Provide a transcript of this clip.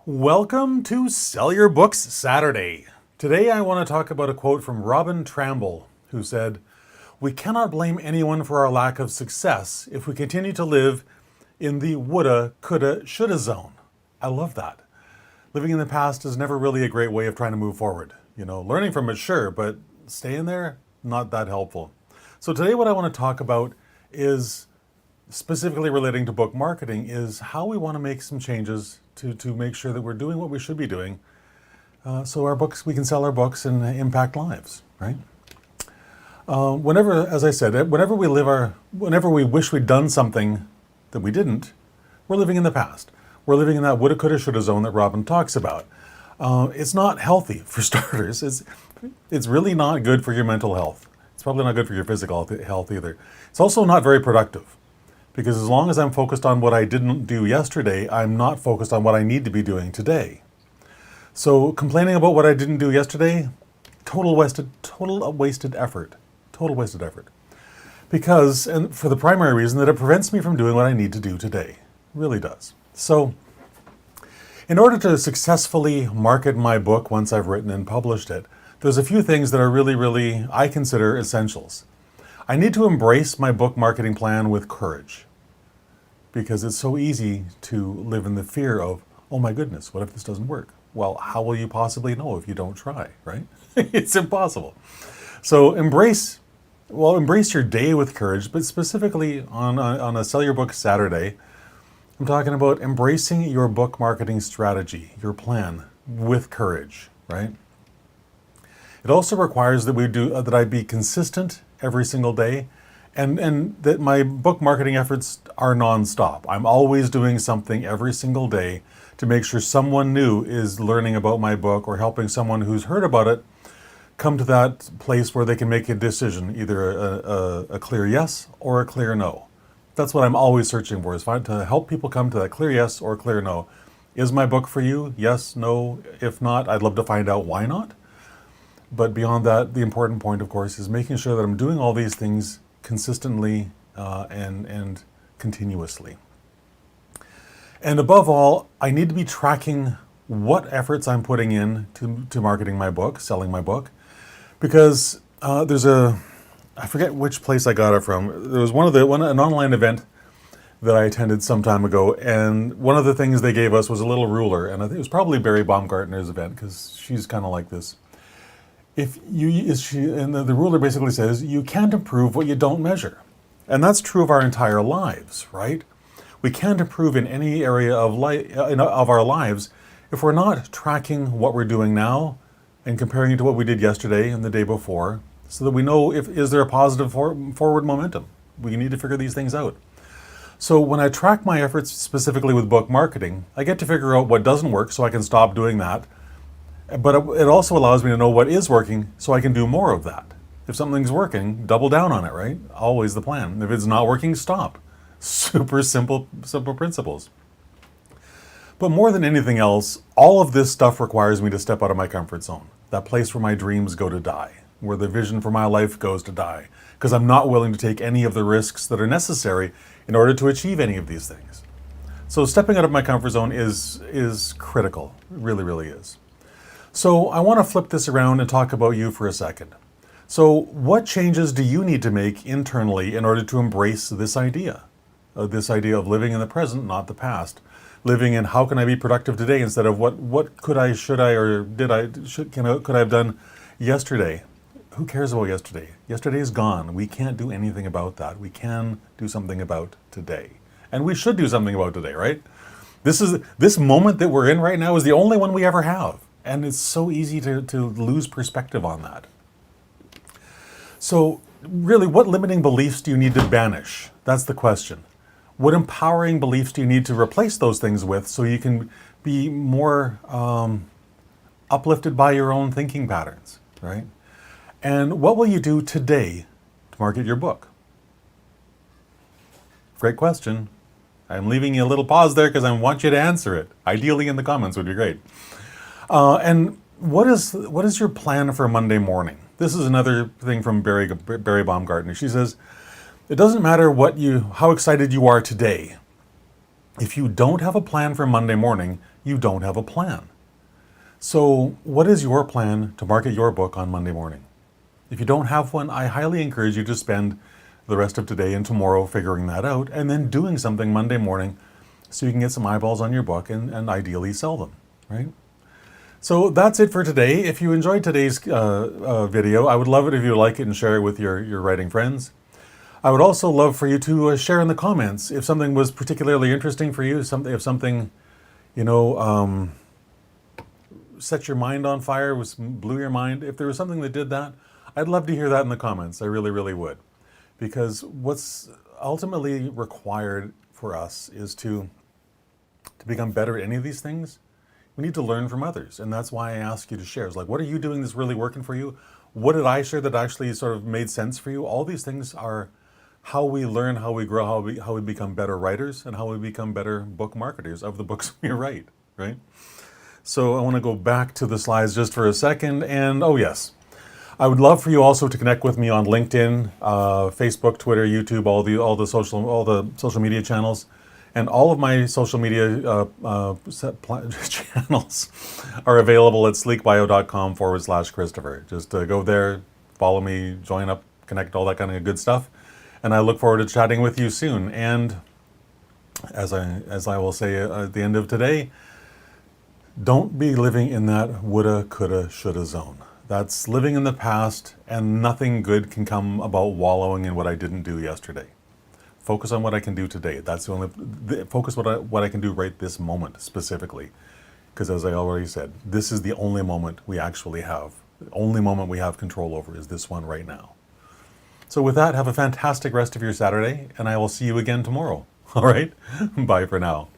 Welcome to Sell Your Books Saturday. Today I want to talk about a quote from Tramble, who said, "We cannot blame anyone for our lack of success if we continue to live in the woulda-coulda-shoulda zone." I love that. Living in the past is never really a great way of trying to move forward. Learning from it, sure, but staying there, not that helpful. So today what I want to talk about is specifically relating to book marketing is how we want to make some changes to make sure that we're doing what we should be doing so we can sell our books and impact lives, right? Whenever, as I said, whenever we wish we'd done something that we didn't, we're living in the past. We're living in that woulda-coulda-shoulda zone that Robin talks about. It's not healthy, for starters. It's really not good for your mental health. It's probably not good for your physical health either. It's also not very productive. Because as long as I'm focused on what I didn't do yesterday, I'm not focused on what I need to be doing today. So complaining about what I didn't do yesterday, total wasted effort. Total wasted effort. Because, and for the primary reason that it prevents me from doing what I need to do today. It really does. So, in order to successfully market my book once I've written and published it, there's a few things that are really, I consider essentials. I need to embrace my book marketing plan with courage, because it's so easy to live in the fear of, oh my goodness, what if this doesn't work? Well, how will you possibly know if you don't try, right? It's impossible. So embrace your day with courage, but specifically on a Sell Your Book Saturday, I'm talking about embracing your book marketing strategy, your plan with courage, right? It also requires that I be consistent every single day, and that my book marketing efforts are nonstop. I'm always doing something every single day to make sure someone new is learning about my book or helping someone who's heard about it come to that place where they can make a decision, either a clear yes or a clear no. That's what I'm always searching for, is to help people come to that clear yes or clear no. Is my book for you? Yes, no. If not, I'd love to find out why not. But beyond that, the important point, of course, is making sure that I'm doing all these things consistently and continuously. And above all, I need to be tracking what efforts I'm putting in to marketing my book, selling my book, because I forget which place I got it from. There was an online event that I attended some time ago, and one of the things they gave us was a little ruler, and I think it was probably Barry Baumgartner's event, because she's kind of like this. And the ruler basically says, you can't improve what you don't measure. And that's true of our entire lives, right? We can't improve in any area of our lives if we're not tracking what we're doing now and comparing it to what we did yesterday and the day before, so that we know is there a positive forward momentum. We need to figure these things out. So when I track my efforts specifically with book marketing, I get to figure out what doesn't work so I can stop doing that. But it also allows me to know what is working so I can do more of that. If something's working, double down on it, right? Always the plan. If it's not working, stop. Super simple principles. But more than anything else, all of this stuff requires me to step out of my comfort zone. That place where my dreams go to die, where the vision for my life goes to die, because I'm not willing to take any of the risks that are necessary in order to achieve any of these things. So stepping out of my comfort zone is critical. It really is. So I want to flip this around and talk about you for a second. So what changes do you need to make internally in order to embrace this idea of living in the present, not the past? Living in how can I be productive today instead of what could I, should I, or could I have done yesterday? Who cares about yesterday? Yesterday is gone. We can't do anything about that. We can do something about today. And we should do something about today, right? This moment that we're in right now is the only one we ever have. And it's so easy to lose perspective on that. So really, what limiting beliefs do you need to banish? That's the question. What empowering beliefs do you need to replace those things with so you can be more uplifted by your own thinking patterns, right? And what will you do today to market your book? Great question. I'm leaving you a little pause there because I want you to answer it. Ideally in the comments would be great. And what is your plan for Monday morning? This is another thing from Barry Baumgartner. She says, it doesn't matter how excited you are today. If you don't have a plan for Monday morning, you don't have a plan. So what is your plan to market your book on Monday morning? If you don't have one, I highly encourage you to spend the rest of today and tomorrow figuring that out, and then doing something Monday morning so you can get some eyeballs on your book and ideally sell them, right? So that's it for today. If you enjoyed today's video, I would love it if you like it and share it with your writing friends. I would also love for you to share in the comments if something was particularly interesting for you, if something, set your mind on fire, blew your mind. If there was something that did that, I'd love to hear that in the comments. I really, really would. Because what's ultimately required for us is to become better at any of these things. We need to learn from others. And that's why I ask you to share. It's like, what are you doing that's really working for you? What did I share that actually sort of made sense for you? All these things are how we learn, how we grow, how we become better writers, and how we become better book marketers of the books we write, right? So I want to go back to the slides just for a second. And oh yes, I would love for you also to connect with me on LinkedIn, Facebook, Twitter, YouTube, all the social media channels. And all of my social media channels are available at sleekbio.com/Christopher. Just go there, follow me, join up, connect, all that kind of good stuff. And I look forward to chatting with you soon. And as I will say at the end of today, don't be living in that woulda, coulda, shoulda zone. That's living in the past, and nothing good can come about wallowing in what I didn't do yesterday. Focus on what I can do today. That's focus what I can do right this moment specifically. Because as I already said, this is the only moment we actually have. The only moment we have control over is this one right now. So with that, have a fantastic rest of your Saturday, and I will see you again tomorrow. All right? Bye for now.